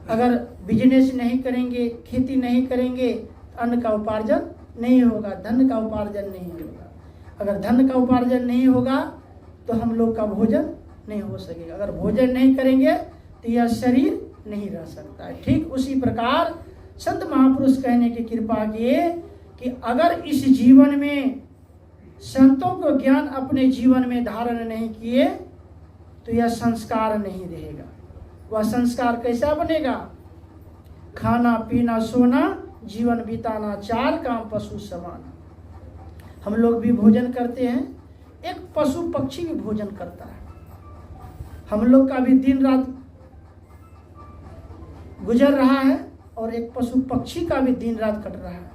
अगर बिजनेस नहीं करेंगे, खेती नहीं करेंगे, अन्न का उपार्जन नहीं होगा, धन का उपार्जन नहीं होगा। अगर धन का उपार्जन नहीं होगा तो हम लोग का भोजन नहीं हो सकेगा। अगर भोजन नहीं करेंगे तो यह शरीर नहीं रह सकता है। ठीक उसी प्रकार संत महापुरुष कहने की कृपा किए कि अगर इस जीवन में संतों को ज्ञान अपने जीवन में धारण नहीं किए तो यह संस्कार नहीं रहेगा। वह संस्कार कैसा बनेगा? खाना पीना सोना जीवन बिताना, चार काम पशु समान। हम लोग भी भोजन करते हैं, एक पशु पक्षी भी भोजन करता है। हम लोग का भी दिन रात गुजर रहा है और एक पशु पक्षी का भी दिन रात कट रहा है।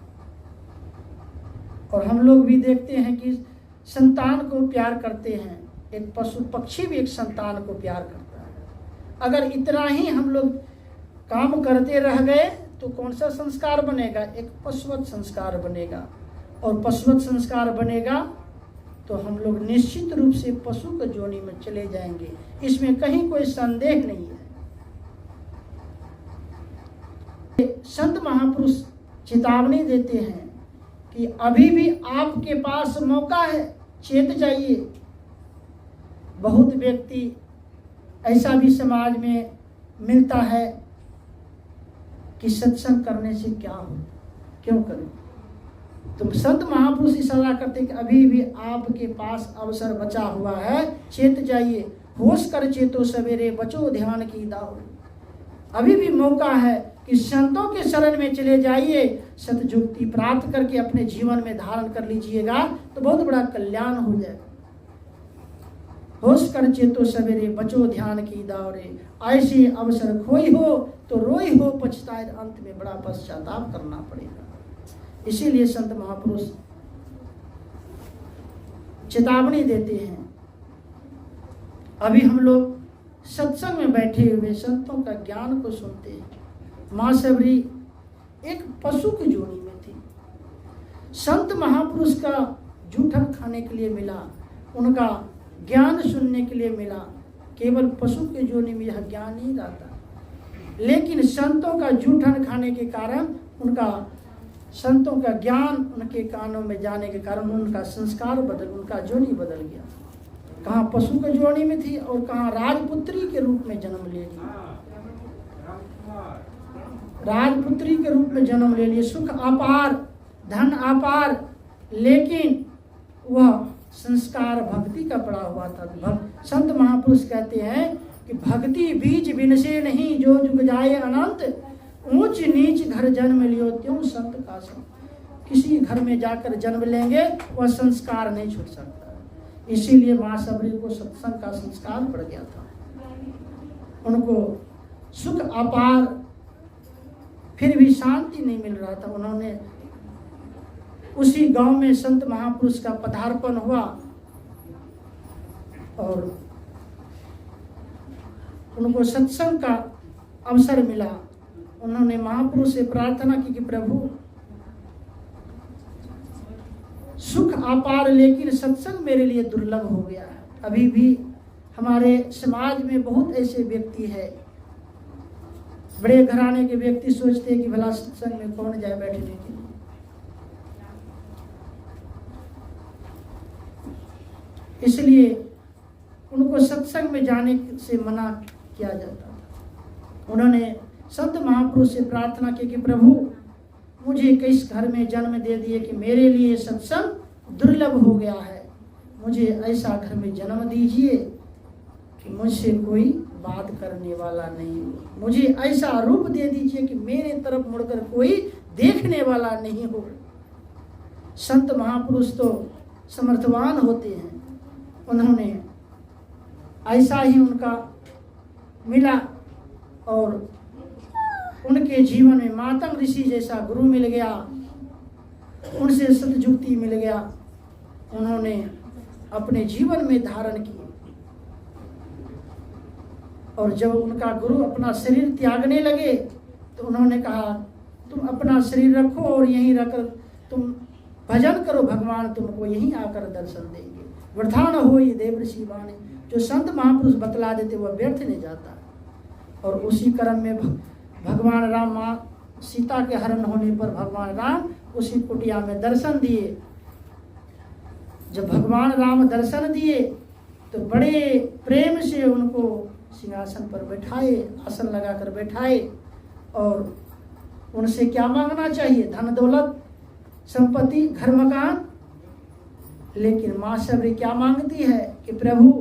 और हम लोग भी देखते हैं कि संतान को प्यार करते हैं, एक पशु पक्षी भी एक संतान को प्यार करता है। अगर इतना ही हम लोग काम करते रह गए तो कौन सा संस्कार बनेगा? एक पशुवत संस्कार बनेगा। और पशुवत संस्कार बनेगा तो हम लोग निश्चित रूप से पशु के जोनी में चले जाएंगे, इसमें कहीं कोई संदेह नहीं है। संत महापुरुष चेतावनी देते हैं कि अभी भी आपके पास मौका है, चेत जाइए। बहुत व्यक्ति ऐसा भी समाज में मिलता है कि सत्संग करने से क्या हो, क्यों करें? तो संत महापुरुष सलाह करते हैं कि अभी भी आपके पास अवसर बचा हुआ है, चेत जाइए। होश कर चेतो सवेरे, बचो ध्यान की दाव। अभी भी मौका है कि संतों के शरण में चले जाइए, सतयुक्ति प्राप्त करके अपने जीवन में धारण कर लीजिएगा तो बहुत बड़ा कल्याण हो जाएगा। होश कर चेतो सवेरे, बचो ध्यान की दावरे। ऐसे अवसर खोई हो तो रोई हो, पछताए अंत में बड़ा पश्चाताप करना पड़ेगा। इसीलिए संत महापुरुष चेतावनी देते हैं। अभी हम लोग सत्संग में बैठे हुए संतों का ज्ञान को सुनते हैं। माँ सबरी एक पशु की जोड़ी में थी। संत महापुरुष का जूठन खाने के लिए मिला, उनका ज्ञान सुनने के लिए मिला। केवल पशु के जोड़ी में यह ज्ञान नहीं रहता, लेकिन संतों का जूठन खाने के कारण, उनका संतों का ज्ञान उनके कानों में जाने के कारण उनका संस्कार बदल, उनका जोनी बदल गया। कहाँ पशु के जोड़ी में थी और कहाँ राजपुत्री के रूप में जन्म ले लिया। राजपुत्री के रूप में जन्म ले लिए, सुख अपार, धन अपार, लेकिन वह संस्कार भक्ति का पड़ा हुआ था। संत महापुरुष कहते हैं कि भक्ति बीज बिनसे नहीं, जो जुग जाए अनंत। ऊंच नीच घर जन्म लियो त्यों संत का संग। किसी घर में जाकर जन्म लेंगे वह संस्कार नहीं छूट सकता। इसीलिए माँ सबरी को सत्संग का संस्कार पड़ गया था। उनको सुख अपार, फिर भी शांति नहीं मिल रहा था। उन्होंने उसी गांव में संत महापुरुष का पदार्पण हुआ और उनको सत्संग का अवसर मिला। उन्होंने महापुरुष से प्रार्थना की कि प्रभु सुख अपार, लेकिन सत्संग मेरे लिए दुर्लभ हो गया है। अभी भी हमारे समाज में बहुत ऐसे व्यक्ति है, बड़े घराने के व्यक्ति सोचते हैं कि भला सत्संग में कौन जाए बैठने के लिए। इसलिए उनको सत्संग में जाने से मना किया जाता था। उन्होंने संत महापुरुष से प्रार्थना की कि प्रभु मुझे किस घर में जन्म दे दिए कि मेरे लिए सत्संग दुर्लभ हो गया है। मुझे ऐसा घर में जन्म दीजिए कि मुझसे कोई बात करने वाला नहीं हो। मुझे ऐसा रूप दे दीजिए कि मेरे तरफ मुड़कर कोई देखने वाला नहीं हो। संत महापुरुष तो समर्थवान होते हैं। उन्होंने ऐसा ही उनका मिला और उनके जीवन में मातंग ऋषि जैसा गुरु मिल गया, उनसे सतयुक्ति मिल गया। उन्होंने अपने जीवन में धारण की और जब उनका गुरु अपना शरीर त्यागने लगे तो उन्होंने कहा तुम अपना शरीर रखो और यहीं रखकर तुम भजन करो, भगवान तुमको यहीं आकर दर्शन देंगे। वृथा न हो ये देव ऋषि वाणी। जो संत महापुरुष बतला देते वह व्यर्थ नहीं जाता। और उसी क्रम में भगवान राम माँ सीता के हरण होने पर भगवान राम उसी कुटिया में दर्शन दिए। जब भगवान राम दर्शन दिए तो बड़े प्रेम से उनको सिंहासन पर बैठाए, आसन लगाकर बैठाए और उनसे क्या मांगना चाहिए? धन दौलत संपत्ति घर मकान। लेकिन माँ सबरी क्या मांगती है कि प्रभु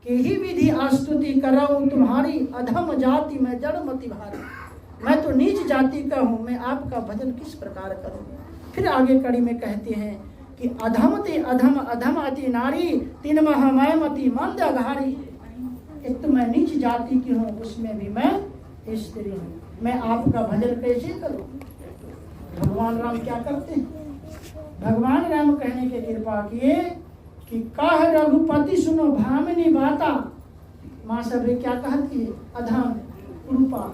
के ही विधि स्तुति कराऊं तुम्हारी, अधम जाति में जड़ मति भारी। मैं तो नीच जाति का हूँ, मैं आपका भजन किस प्रकार करूँ? फिर आगे कड़ी में कहते हैं कि अधम ते अधम अधम अति नारी, तीन महामय मति मंद अघारी। एक तो मैं नीच जाति की हूँ, उसमें भी मैं स्त्री हूँ, मैं आपका भजन कैसे करूँ? भगवान राम क्या करते हैं? भगवान राम कहने के कृपा किए कि कह रघुपति सुनो भामिनी बाता। माँ सबरी क्या कहती है? अधम रूपा।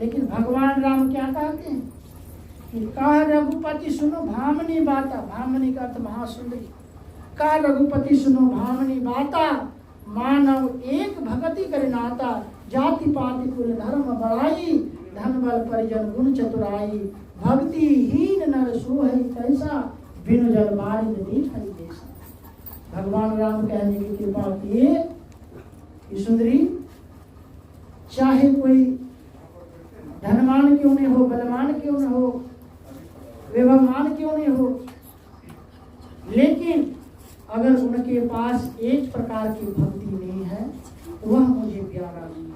लेकिन भगवान राम क्या कहते हैं कि कह रघुपति सुनो भामिनी बाता। भामिनी का अर्थ महासुंदरी। कह रघुपति सुनो भामिनी बाता, मानव एक भगति कर नाता। जाति पाति कुल धर्म बढ़ाई, धन बल परिजन गुण चतुराई। भक्ति हीन नर सोहै कैसा, बिनु जल बारिद देखै जैसा। भगवान राम कहने की कृपा किए कि सुंदरी, चाहे कोई धनवान क्यों नहीं हो, बलवान क्यों नहीं हो, वैभवमान क्यों नहीं हो, लेकिन अगर उनके पास एक प्रकार की भक्ति नहीं है, वह मुझे प्यारा नहीं है।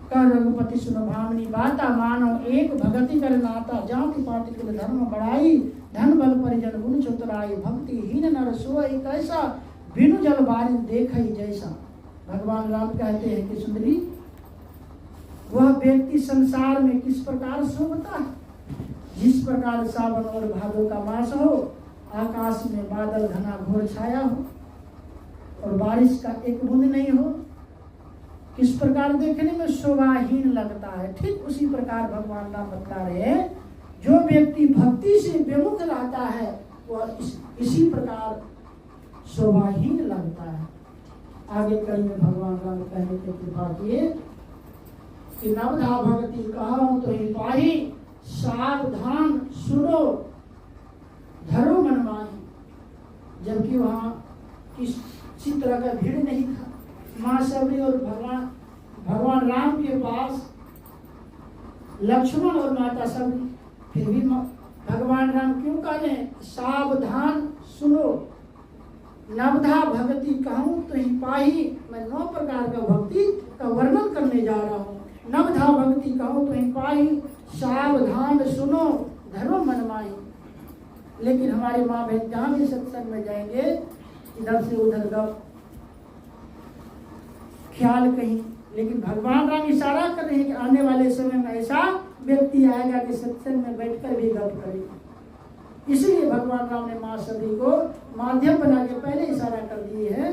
कर रघुपति सुनो भामिनी बाता, मानो एक भगति कर नाता। जाति पाति कुल धर्म बढ़ाई, धन बल परिजन गुण चतुराई। भक्ति हीन नर सोई कैसा, बिनु जल बारिद देखै जैसा। भगवान राम कहते हैं कि सुंदरी, वह व्यक्ति संसार में किस प्रकार शोभता है? जिस प्रकार सावन और भादों का मास हो, आकाश में बादल घना घोर छाया हो और बारिश का एक बूंद नहीं हो, किस प्रकार देखने में शोभाहीन लगता है। ठीक उसी प्रकार भगवान राम बता रहे हैं, जो व्यक्ति भक्ति से विमुख रहता है वह इसी प्रकार शोभाहीन लगता है। आगे कड़ी में भगवान राम कहने के कृपा किए कि नवधा भक्ति कहूं तो ही पाही, सावधान सुनो धरो मन माही। जबकि वहाँ किसी तरह का भीड़ नहीं था। माँ सबरी और भगवान राम के पास लक्ष्मण और माता सबरी, फिर भी भगवान राम क्यों कह रहे? सावधान सुनो, नवधा भक्ति कहूं तो ही पाही। मैं 9 प्रकार का भक्ति का वर्णन करने जा रहा हूँ। नवधा भक्ति कहूं तो ही पाही, सावधान सुनो धरो मन माही। लेकिन हमारे माँ बहन जहाँ भी सत्संग में जाएंगे, इधर से उधर गप, ख्याल कहीं। लेकिन भगवान राम इशारा कर रहे हैं कि आने वाले समय में ऐसा व्यक्ति आएगा कि सत्संग में बैठकर भी गप करेगा। इसलिए भगवान राम ने माँ सभी को माध्यम बना के पहले इशारा कर दिए है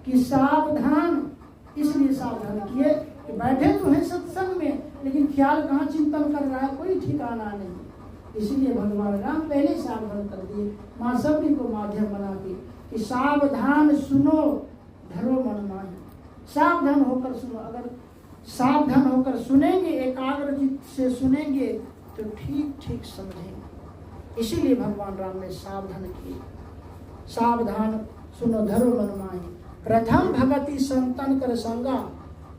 कि सावधान। इसलिए सावधान किए कि बैठे तो हैं सत्संग में, लेकिन ख्याल कहाँ चिंतन कर रहा है, कोई ठिकाना नहीं। इसलिए भगवान राम पहले सावधान कर दिए, माँ सभी को माध्यम बना के कि सावधान सुनो धरो मन माही। सावधान होकर सुनो। अगर सावधान होकर सुनेंगे, एकाग्र चित्त से सुनेंगे तो ठीक ठीक समझेंगे। इसीलिए भगवान राम ने सावधान किए। सावधान सुनो धरो मन माही, प्रथम भगति संतन कर संगा।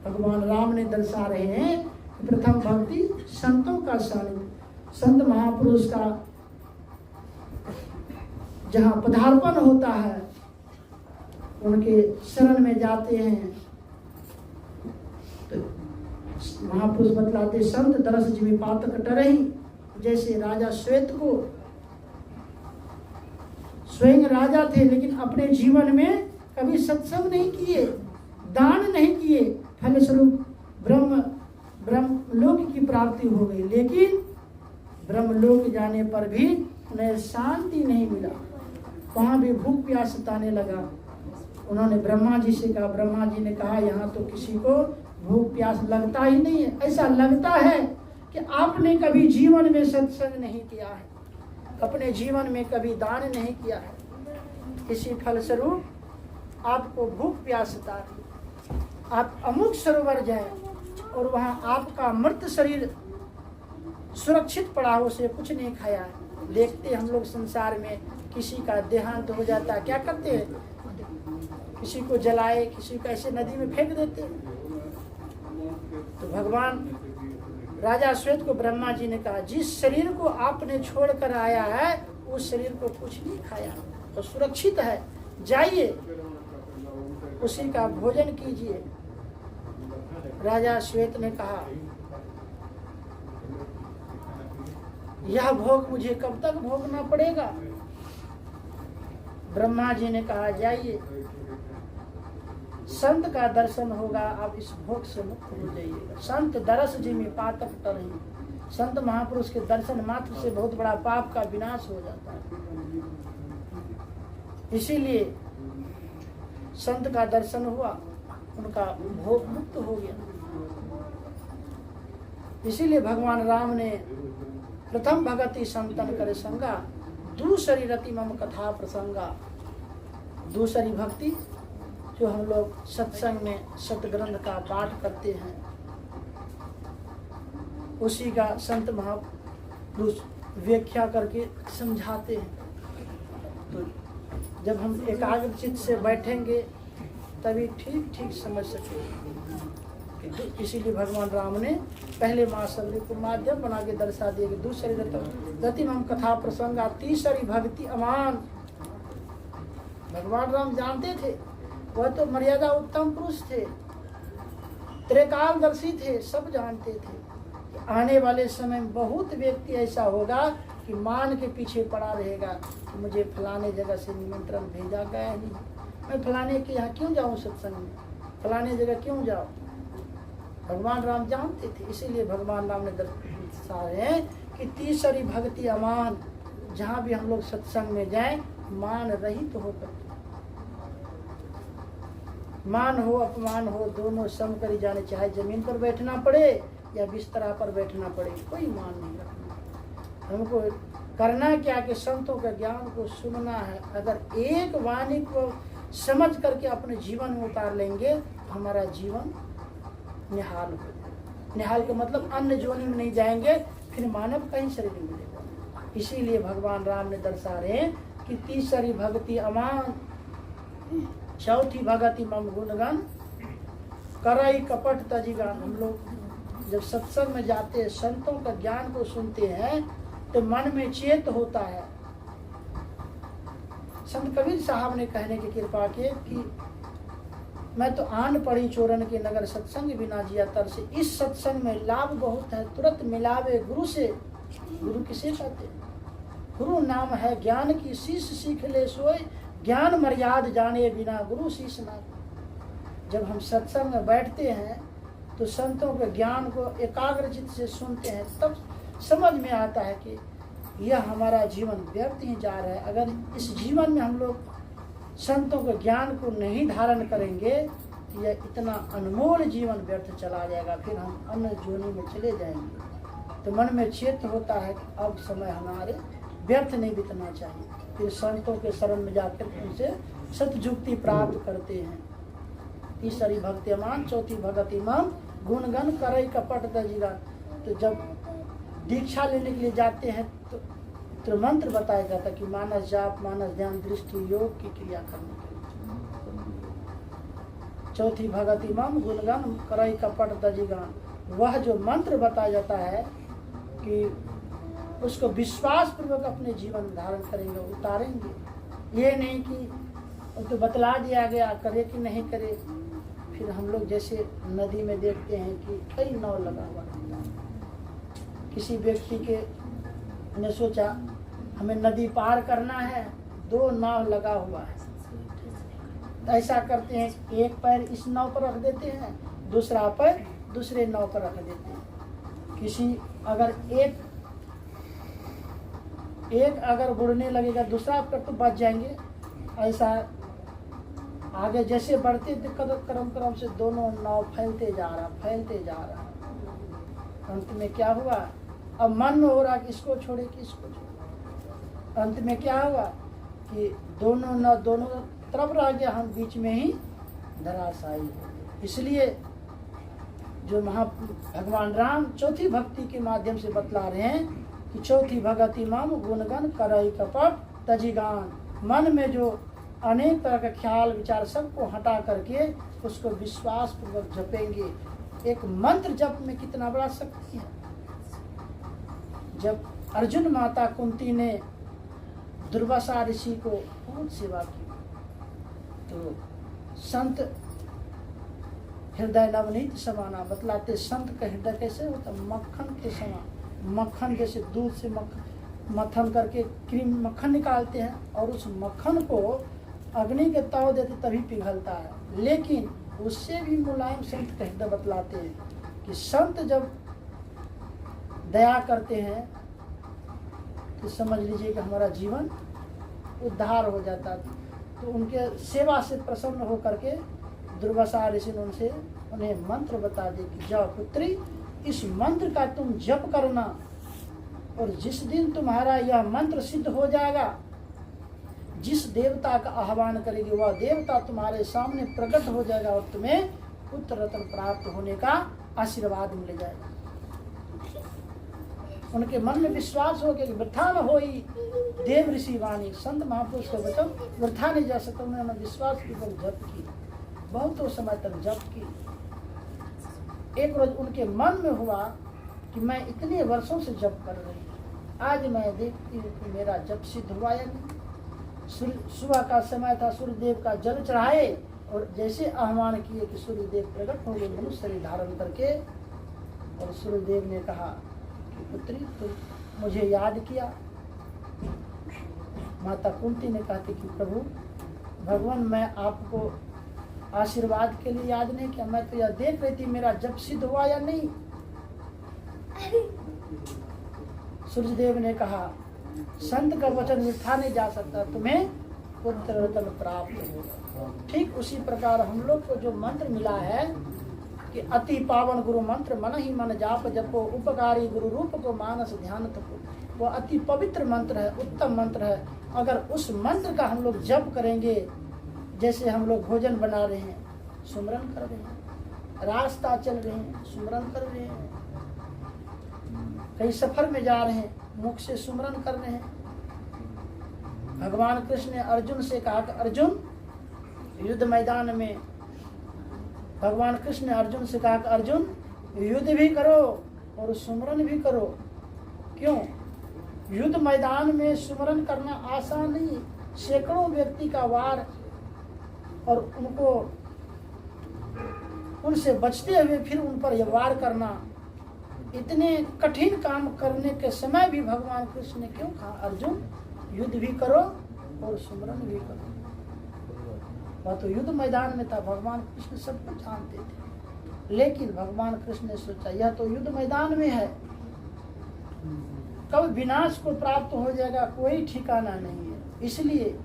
भगवान राम ने दर्शा रहे हैं कि प्रथम भक्ति संतों का संग, संत महापुरुष का जहाँ पदार्पण होता है, उनके शरण में जाते हैं तो महापुरुष बतलाते, संत दरस जिमि पातक टरहि। जैसे राजा श्वेत को, स्वयं राजा थे लेकिन अपने जीवन में कभी सत्संग नहीं किए, दान नहीं किए, फलस्वरूप ब्रह्मलोक की प्राप्ति हो गई। लेकिन ब्रह्मलोक जाने पर भी उन्हें शांति नहीं मिला, वहाँ भी भूख प्यास सताने लगा। उन्होंने ब्रह्मा जी से कहा, ब्रह्मा जी ने कहा यहाँ तो किसी को भूख प्यास लगता ही नहीं है। ऐसा लगता है कि आपने कभी जीवन में सत्संग नहीं किया है, अपने जीवन में कभी दान नहीं किया है, इसी फलस्वरूप आपको भूख प्यास सता रही। आप अमुक सरोवर जाएं और वहाँ आपका मृत शरीर सुरक्षित पड़ा हो, उसे कुछ नहीं खाया। देखते हम लोग संसार में किसी का देहांत हो जाता, क्या करते हैं? किसी को जलाए, किसी को ऐसे नदी में फेंक देते। तो भगवान राजा श्वेत को ब्रह्मा जी ने कहा, जिस शरीर को आपने छोड़कर आया है उस शरीर को कुछ नहीं खाया तो सुरक्षित है, जाइए उसी का भोजन कीजिए। राजा श्वेत ने कहा, यह भोग मुझे कब तक भोगना पड़ेगा? ब्रह्मा जी ने कहा, जाइए, संत का दर्शन होगा, आप इस भोग से मुक्त हो जाइएगा। संत दरस जी में पातक टरहि, संत महापुरुष के दर्शन मात्र से बहुत बड़ा पाप का विनाश हो जाता है। इसीलिए संत का दर्शन हुआ, उनका भोग मुक्त हो गया। इसीलिए भगवान राम ने प्रथम भगति संतन करे संगा, दूसरी रति मम कथा प्रसंगा। दूसरी भक्ति जो हम लोग सत्संग में सतग्रंथ का पाठ करते हैं, उसी का संत महापुरुष व्याख्या करके समझाते हैं। तो जब हम एकाग्रचित्त से बैठेंगे तभी ठीक ठीक समझ सकेंगे। तो इसीलिए भगवान राम ने पहले माँ शबरी को माध्यम बना के दर्शा दिए कि दूसरी रति मम कथा प्रसंगा, तीसरी भक्ति अमान। भगवान राम जानते थे, वह तो मर्यादा उत्तम पुरुष थे, त्रिकालदर्शी थे, सब जानते थे कि आने वाले समय में बहुत व्यक्ति ऐसा होगा कि मान के पीछे पड़ा रहेगा कि मुझे फलाने जगह से निमंत्रण भेजा गया नहीं, मैं फलाने के यहाँ क्यों जाऊँ, सत्संग में फलाने जगह क्यों जाऊँ। भगवान राम जानते थे, इसीलिए भगवान राम ने दर्शाए कि तीसरी भक्ति अमान। जहाँ भी हम लोग सत्संग में जाएं, मान रहित तो होकर, मान हो अपमान हो दोनों सम करी जाने, चाहे जमीन पर बैठना पड़े या बिस्तरा पर बैठना पड़े, कोई मान नहीं रखना। हमको करना क्या कि संतों के ज्ञान को सुनना है। अगर एक वाणी को समझ करके अपने जीवन में उतार लेंगे तो हमारा जीवन निहाल हो जाएगा। निहाल का मतलब अन्य जोनि में नहीं जाएंगे, फिर मानव कहीं शरीर मिलेगा। इसीलिए भगवान राम ने दर्शा रहे कि तीसरी भक्ति अमान, चौथी भगति मम गुणगन करई कपट तजिगान। हम लोग जब सत्संग में जाते हैं, संतों का ज्ञान को सुनते हैं तो मन में चेत होता है। संत कबीर साहब ने कहने की कृपा की कि मैं तो आन पड़ी चोरन के नगर, सत्संग बिना जिया तर से। इस सत्संग में लाभ बहुत है, तुरंत मिलावे गुरु से। गुरु किसे कहते हैं? गुरु नाम है ज्ञान की शीश सीख ले सोए, ज्ञान मर्याद जाने बिना गुरु शीश ना। जब हम सत्संग में बैठते हैं तो संतों के ज्ञान को एकाग्रचित्त से सुनते हैं, तब समझ में आता है कि यह हमारा जीवन व्यर्थ ही जा रहा है। अगर इस जीवन में हम लोग संतों के ज्ञान को नहीं धारण करेंगे तो यह इतना अनमोल जीवन व्यर्थ चला जाएगा, फिर हम अन्य जोनि में चले जाएंगे। तो मन में चेत होता है कि अब समय हमारे व्यर्थ नहीं बीतना चाहिए। फिर संतों के शरण में जाकर उनसे सतयुक्ति प्राप्त करते हैं। तीसरी भक्ति अमान, चौथी भगति मम गुणगन करई कपट तजिगा। तो जब दीक्षा लेने के लिए जाते हैं तो मंत्र बताया जाता कि मानस जाप, मानस ध्यान, दृष्टि, योग की क्रिया करने के लिए। चौथी भगति मम गुणगन करई कपट तजिगान। वह जो मंत्र बताया जाता है कि उसको विश्वास पूर्वक अपने जीवन में धारण करेंगे, उतारेंगे। ये नहीं कि तो बतला दिया गया करे कि नहीं करे। फिर हम लोग जैसे नदी में देखते हैं कि कई नाव लगा हुआ रहता है। किसी व्यक्ति के ने सोचा हमें नदी पार करना है, 2 नाव लगा हुआ है। ऐसा करते हैं, एक पैर इस नाव पर रख देते हैं, दूसरा पैर दूसरे नाव पर रख देते हैं। किसी अगर एक अगर बुड़ने लगेगा, दूसरा पर तो बच जाएंगे। ऐसा आगे जैसे बढ़ते क्रम से दोनों नाव फैलते जा रहा। अंत में क्या हुआ? अब मन में हो रहा कि इसको छोड़े कि इसको छोड़े। अंत में क्या हुआ कि दोनों तरफ रह गया, हम बीच में ही धराशायी हो गए। इसलिए जो भगवान राम चौथी भक्ति के माध्यम से बतला रहे हैं कि चौथी भगति मम गुणगन करई कपट तजिगान। मन में जो अनेक तरह का ख्याल विचार सबको हटा करके उसको विश्वास पूर्वक जपेंगे। एक मंत्र जप में कितना बड़ा शक्ति है। जब अर्जुन माता कुंती ने दुर्वासा ऋषि को बहुत सेवा की तो संत हृदय नवनीत समाना बतलाते, संत का हृदय कैसे होता, मक्खन के समान। मक्खन जैसे दूध से मक्खन करके क्रीम मक्खन निकालते हैं और उस मक्खन को अग्नि के ताव देते तभी पिघलता है। लेकिन उससे भी मुलायम संत का हृदय बतलाते हैं कि संत जब दया करते हैं तो समझ लीजिए कि हमारा जीवन उद्धार हो जाता है। तो उनके सेवा से प्रसन्न होकर के दुर्वासा ऋषि ने उन्हें मंत्र बता दे कि जाओ पुत्री, इस मंत्र का तुम जप करना और जिस दिन तुम्हारा यह मंत्र सिद्ध हो जाएगा, जिस देवता का आह्वान करेगी वह देवता तुम्हारे सामने प्रकट हो जाएगा और तुम्हें पुत्र रत्न प्राप्त होने का आशीर्वाद मिल जाएगा। उनके मन में विश्वास हो गया कि वृथा न होई देव ऋषि वाणी। संत महापुरुष का वचन वृथा नहीं जा सकता। उन्होंने विश्वास पूर्वक जप की, बहुत समय तक जप की। एक रोज उनके मन में हुआ कि मैं इतने वर्षों से जप कर रही हूँ, आज मैं देखती हूँ कि मेरा जप सिद्ध हुआ या नहीं। सुबह का समय था, सूर्यदेव का जल चढ़ाए और जैसे आह्वान किए कि सूर्यदेव प्रकट हो गए मनुष्य शरीर धारण करके। और सूर्यदेव ने कहा कि पुत्री तुम मुझे याद किया। माता कुंती ने कहती कि प्रभु भगवान, मैं आपको आशीर्वाद के लिए याद नहीं किया, मैं तो यह देख रही थी मेरा जप सिद्ध हुआ या नहीं। सूर्यदेव ने कहा संत का वचन मिथ्या नहीं जा सकता, तुम्हें पुत्र रत्न प्राप्त होगा। ठीक उसी प्रकार हम लोग को जो मंत्र मिला है कि अति पावन गुरु मंत्र मन ही मन जाप जपो, उपकारी गुरु रूप को मानस ध्यान थको, वो अति पवित्र मंत्र है, उत्तम मंत्र है। अगर उस मंत्र का हम लोग जप करेंगे, जैसे हम लोग भोजन बना रहे हैं सुमरन कर रहे हैं, रास्ता चल रहे हैं सुमरन कर रहे हैं, कहीं सफर में जा रहे हैं मुख से सुमरन कर रहे हैं। भगवान कृष्ण ने अर्जुन से कहा कि अर्जुन युद्ध मैदान में, भगवान कृष्ण ने अर्जुन से कहा कि अर्जुन युद्ध भी करो और सुमरन भी करो। क्यों? युद्ध मैदान में सुमरन करना आसान नहीं। सैकड़ों व्यक्ति का वार और उनसे बचते हुए फिर उन पर यह वार करना, इतने कठिन काम करने के समय भी भगवान कृष्ण ने क्यों कहा अर्जुन युद्ध भी करो और सुमरन भी करो। वह तो युद्ध मैदान में था, भगवान कृष्ण सब कुछ जानते थे। लेकिन भगवान कृष्ण ने सोचा यह तो युद्ध मैदान में है, कब विनाश को प्राप्त हो जाएगा कोई ठिकाना नहीं है। इसलिए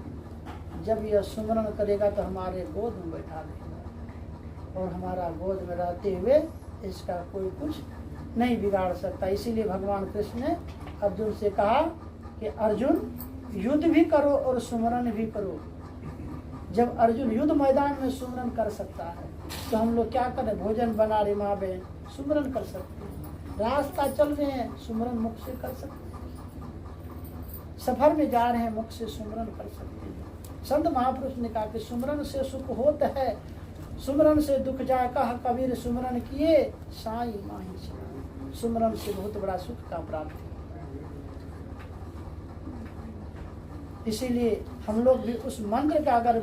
जब यह सुमरन करेगा तो हमारे गोद में बैठा देगा और हमारा गोद में रहते हुए इसका कोई कुछ नहीं बिगाड़ सकता। इसीलिए भगवान कृष्ण ने अर्जुन से कहा कि अर्जुन युद्ध भी करो और सुमरन भी करो। जब अर्जुन युद्ध मैदान में सुमरन कर सकता है तो हम लोग क्या करें, भोजन बना रहे माँ बहन सुमरन कर सकते हैं, रास्ता चल रहे हैं सुमरन मुख से कर सकते हैं, सफर में जा रहे हैं मुख से सुमरन कर सकते हैं। संत महापुरुष ने कहा कि सुमरन से सुख होता है, सुमरन से दुख जाए, कहा कबीर सुमरन किए साई माही सुमरन। सुमरन से बहुत बड़ा सुख का प्राप्ति। इसीलिए हम लोग भी उस मंत्र का अगर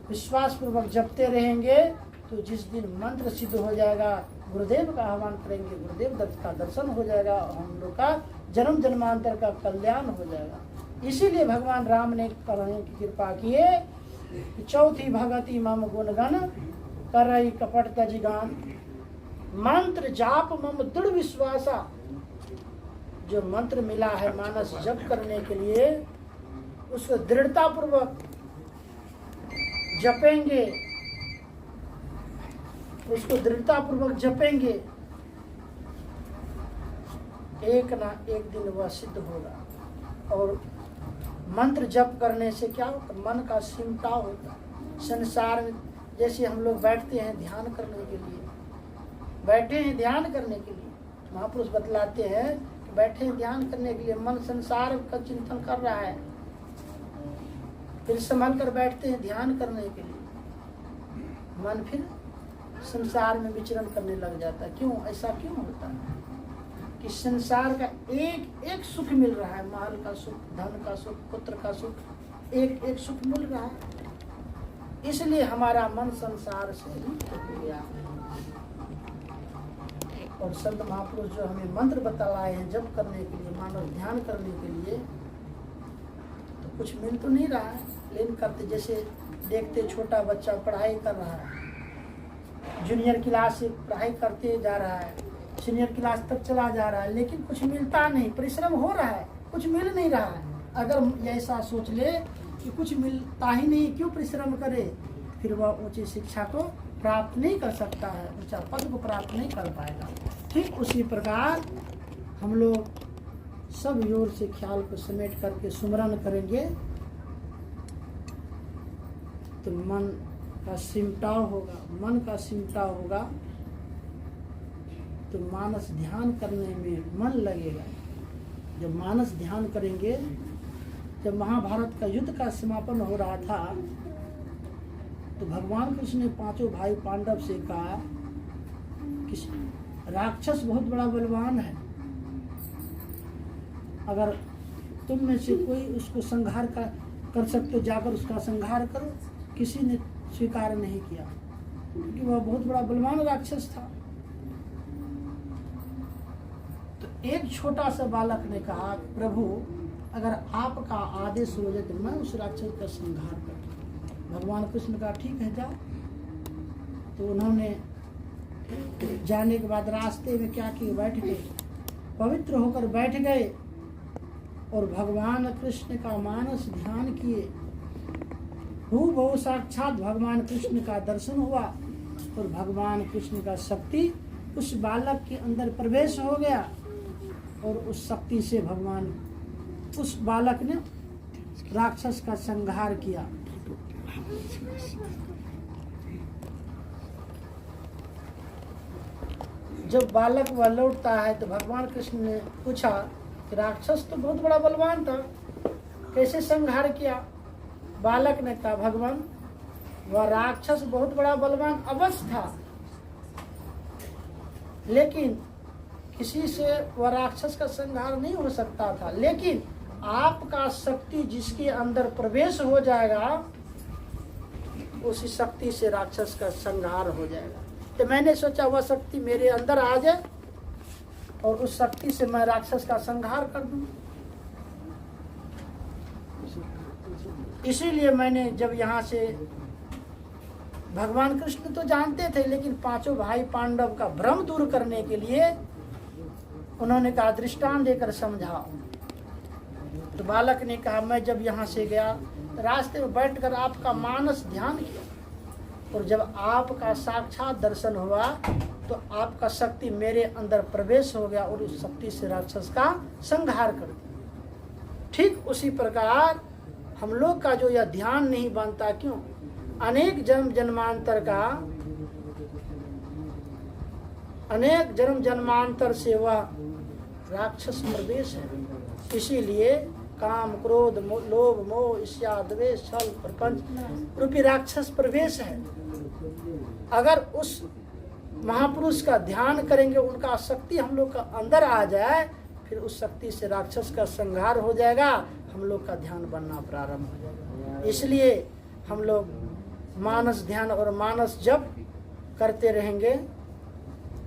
विश्वास पूर्वक जपते रहेंगे तो जिस दिन मंत्र सिद्ध हो जाएगा, गुरुदेव का आह्वान करेंगे, गुरुदेव दत्त का दर्शन हो जाएगा और हम लोग का जन्म जन्मांतर का कल्याण हो जाएगा। इसीलिए भगवान राम ने करने की कृपा किए कि चौथी भगति मम गुणगन करई कपट तजिगान, मंत्र जाप मम दृढ़ विश्वासा। जो मंत्र मिला है मानस जप करने के लिए उसको दृढ़ता पूर्वक जपेंगे, उसको दृढ़ता पूर्वक जपेंगे, एक ना एक दिन वह सिद्ध होगा। और मंत्र जप करने से क्या होता, मन का सिमटाव होता है। संसार में जैसे हम लोग बैठते हैं ध्यान करने के लिए, बैठे हैं ध्यान करने के लिए। महापुरुष बतलाते हैं कि बैठे हैं ध्यान करने के लिए, मन संसार का चिंतन कर रहा है, फिर संभल कर बैठते हैं ध्यान करने के लिए, मन फिर संसार में विचरण करने लग जाता है। क्यों? ऐसा क्यों होता है कि संसार का एक एक सुख मिल रहा है, महल का सुख, धन का सुख, पुत्र का सुख, एक एक सुख मिल रहा है, इसलिए हमारा मन संसार से ही हो गया। और संत महापुरुष जो हमें मंत्र बतलाए हैं जप करने के लिए, मानव ध्यान करने के लिए, तो कुछ मिल तो नहीं रहा है, लेकिन करते जैसे देखते छोटा बच्चा पढ़ाई कर रहा है, जूनियर क्लास से पढ़ाई करते जा रहा है, सीनियर क्लास तक चला जा रहा है, लेकिन कुछ मिलता नहीं, परिश्रम हो रहा है, कुछ मिल नहीं रहा है। अगर ऐसा सोच ले कि कुछ मिलता ही नहीं, क्यों परिश्रम करे, फिर वह ऊंची शिक्षा को प्राप्त नहीं कर सकता है, ऊंचा पद को प्राप्त नहीं कर पाएगा। ठीक उसी प्रकार हम लोग सब जोर से ख्याल को समेट करके सुमरन करेंगे तो मन का सिमटाव होगा, मन का सिमटाव होगा तो मानस ध्यान करने में मन लगेगा। जब मानस ध्यान करेंगे, जब महाभारत का युद्ध का समापन हो रहा था तो भगवान कृष्ण ने पांचों भाई पांडव से कहा कि राक्षस बहुत बड़ा बलवान है, अगर तुम में से कोई उसको संहार कर सकते हो, जाकर उसका संहार करो। किसी ने स्वीकार नहीं किया क्योंकि वह बहुत बड़ा बलवान राक्षस था। तो एक छोटा सा बालक ने कहा, प्रभु अगर आपका आदेश हो जाए तो मैं उस राक्षस का संहार कर। भगवान कृष्ण का ठीक है जाओ। तो उन्होंने जाने के बाद रास्ते में क्या किए, बैठ गए, पवित्र होकर बैठ गए और भगवान कृष्ण का मानस ध्यान किए। बहु साक्षात भगवान कृष्ण का दर्शन हुआ और भगवान कृष्ण का शक्ति उस बालक के अंदर प्रवेश हो गया और उस शक्ति से भगवान उस बालक ने राक्षस का संहार किया। जब बालक वह लौटता है तो भगवान कृष्ण ने पूछा कि राक्षस तो बहुत बड़ा बलवान था, कैसे संहार किया? बालक ने कहा, भगवान वह राक्षस बहुत बड़ा बलवान अवश्य था, लेकिन किसी से वह राक्षस का संहार नहीं हो सकता था, लेकिन आपका शक्ति जिसके अंदर प्रवेश हो जाएगा उसी शक्ति से राक्षस का संहार हो जाएगा। तो मैंने सोचा वह शक्ति मेरे अंदर आ जाए और उस शक्ति से मैं राक्षस का संहार कर दूं। इसीलिए मैंने जब यहाँ से भगवान कृष्ण तो जानते थे, लेकिन पांचों भाई पांडव का भ्रम दूर करने के लिए उन्होंने कहा दृष्टांत देकर समझाओ। तो बालक ने कहा, मैं जब यहाँ से गया रास्ते में बैठकर आपका मानस ध्यान किया और जब आपका साक्षात दर्शन हुआ तो आपका शक्ति मेरे अंदर प्रवेश हो गया और उस शक्ति से राक्षस का संहार कर दिया। ठीक उसी प्रकार हम लोग का जो यह ध्यान नहीं बनता, क्यों? अनेक जन्म जन्मांतर से वह राक्षस प्रवेश है। इसीलिए काम क्रोध लोभ मोह ईर्ष्या द्वेष छल प्रपंच रूपी राक्षस प्रवेश है। अगर उस महापुरुष का ध्यान करेंगे, उनका शक्ति हम लोग का अंदर आ जाए, फिर उस शक्ति से राक्षस का संहार हो जाएगा, हम लोग का ध्यान बनना प्रारंभ हो जाएगा। इसलिए हम लोग मानस ध्यान और मानस जप करते रहेंगे,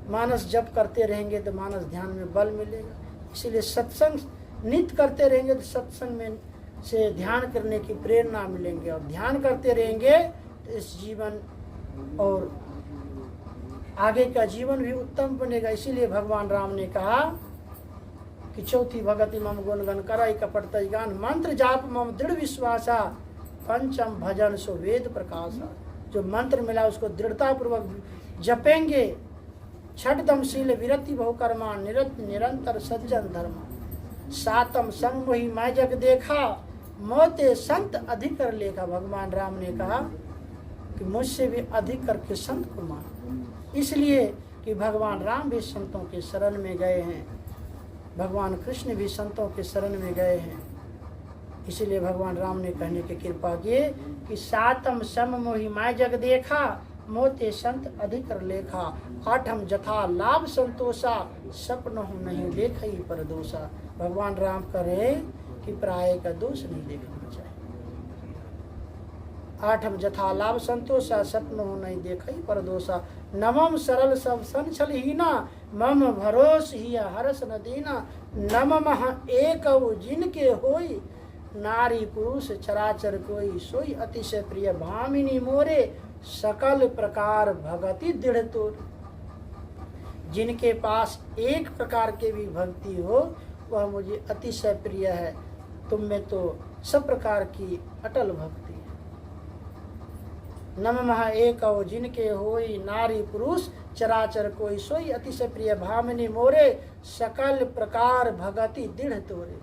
मानस जप करते रहेंगे तो मानस ध्यान में बल मिलेगा। इसलिए सत्संग नित्य करते रहेंगे तो सत्संग में से ध्यान करने की प्रेरणा मिलेंगे और ध्यान करते रहेंगे तो इस जीवन और आगे का जीवन भी उत्तम बनेगा। इसीलिए भगवान राम ने कहा कि चौथी भगति मम गुणगन कराई कपट गान मंत्र जाप मम दृढ़ विश्वासा पंचम भजन सो वेद प्रकाशा। जो मंत्र मिला उसको दृढ़ता पूर्वक जपेंगे। छठदम शील विरति बहुकर्मा निरंतर सज्जन धर्म। सातम संग मोहि मैं जग देखा मोते संत अधिक कर लेखा। भगवान राम ने कहा कि मुझसे भी अधिक करके संत को मान। इसलिए कि भगवान राम भी संतों के शरण में गए हैं, भगवान कृष्ण भी संतों के शरण में गए हैं। इसलिए भगवान राम ने कहने की कृपा की कि सातम सम मोहि मैं जग देखा, मोते संत अधिक कर लेखा, आठम जथा लाभ संतोषा, सपन हूँ नहीं देखा ही पर दोषा। भगवान राम करे कि प्राय का दोष नहीं देखना चाहिए। आठम जथा लाभ संतोषा, सपन हूँ नहीं देखा ही पर दोषा। नवम सरल सब सन छल हीना, मम भरोस ही हरस न दीना। नम एक जिनके होई, नारी पुरुष चराचर कोई। सोई अतिशय प्रिय भामिनी मोरे, सकल प्रकार भगति दृढ़ तोर। जिनके पास एक प्रकार के भी भक्ति हो वह मुझे अतिशय प्रिय है। तुम में तो सब प्रकार की अटल भक्ति है। नमः एक जिनके होई, नारी पुरुष चराचर कोई। सोई अतिशय प्रिय भामिनी मोरे, सकल प्रकार भगति दृढ़ तोरे।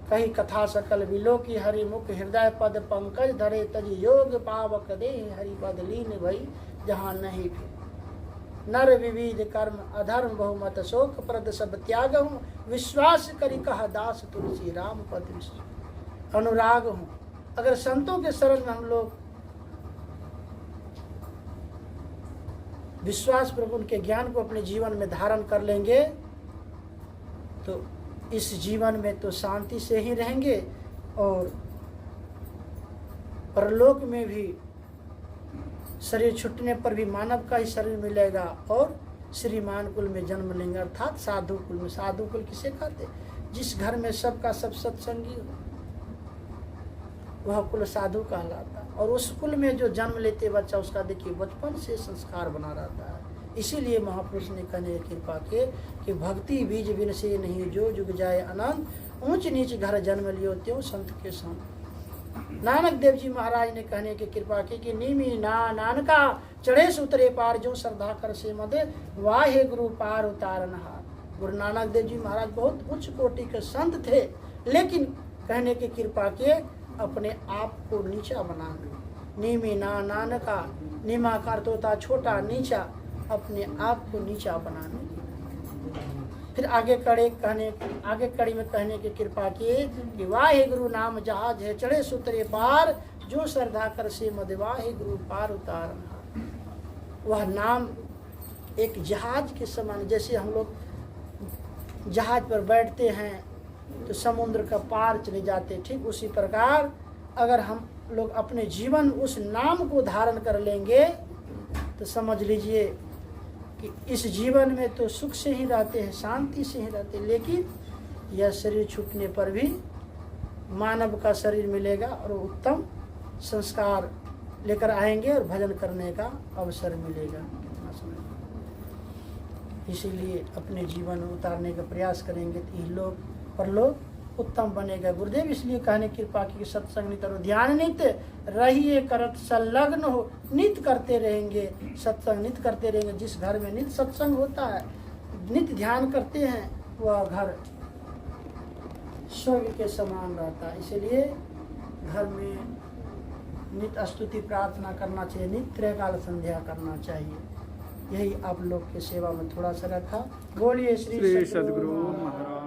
कही कथा सकल विलो की, हरि मुख हृदय पद पंकज धरे। तज योग पावक दे, हरि पद लीन भई जहाँ नहीं भी। नर विविध कर्म अधर्म बहुमत, शोक प्रद सब त्याग हूँ। विश्वास करी कहा दास तुलसी, राम पद अनुराग हूँ। अगर संतों के शरण में हम लोग विश्वास पूर्वक उनके ज्ञान को अपने जीवन में धारण कर लेंगे तो इस जीवन में तो शांति से ही रहेंगे और परलोक में भी शरीर छूटने पर भी मानव का ही शरीर मिलेगा और श्रीमान कुल में जन्म लेंगे, अर्थात साधु कुल में। साधु कुल किसे कहते? जिस घर में सबका सब सत्संगी हो वह कुल साधु कहलाता है। और उस कुल में जो जन्म लेते बच्चा, उसका देखिए बचपन से संस्कार बना रहता है। इसीलिए महापुरुष ने कहने की कृपा के कि भक्ति बीज बिन से नहीं, जो जुग जाए अनंत। ऊंच नीच घर जन्म लियो त्यों संत के संग। नानक देव जी महाराज ने कहने की कृपा की कि नीमी नानका चढ़े सुतरे पार, जो श्रद्धा कर से मदे वाहे गुरु पार उतारनहार। गुरु नानक देव जी महाराज बहुत उच्च कोटि के संत थे, लेकिन कहने की कृपा के अपने आप को नीचा बनाना। नीमी नानका, नीमा का अर्थ होता छोटा, नीचा, अपने आप को नीचा बनाने। फिर आगे कड़ी में कहने की कृपा की कि वाहे गुरु नाम जहाज है, चढ़े सुतरे पार, जो श्रद्धा कर से मद वाहे गुरु पार उतारना। वह नाम एक जहाज के समान, जैसे हम लोग जहाज पर बैठते हैं तो समुद्र का पार चले जाते, ठीक उसी प्रकार अगर हम लोग अपने जीवन उस नाम को धारण कर लेंगे तो समझ लीजिए कि इस जीवन में तो सुख से ही रहते हैं, शांति से ही रहते हैं। लेकिन यह शरीर छूटने पर भी मानव का शरीर मिलेगा और उत्तम संस्कार लेकर आएंगे और भजन करने का अवसर मिलेगा। इसीलिए अपने जीवन में उतारने का प्रयास करेंगे तो ये लोग परलोक उत्तम बनेगा। गुरुदेव इसलिए कहने की कृपा की सत्संग नित करो, ध्यान नित रहिए करत संलग्न हो। नित करते रहेंगे, सत्संग नित करते रहेंगे। जिस घर में नित सत्संग होता है, नित ध्यान करते हैं, वह घर स्वर्ग के समान रहता है। इसलिए घर में नित स्तुति प्रार्थना करना चाहिए, नित त्रैकाल संध्या करना चाहिए। यही आप लोग के सेवा में थोड़ा सा रखा। बोलिए श्री सद्गुरु महाराज।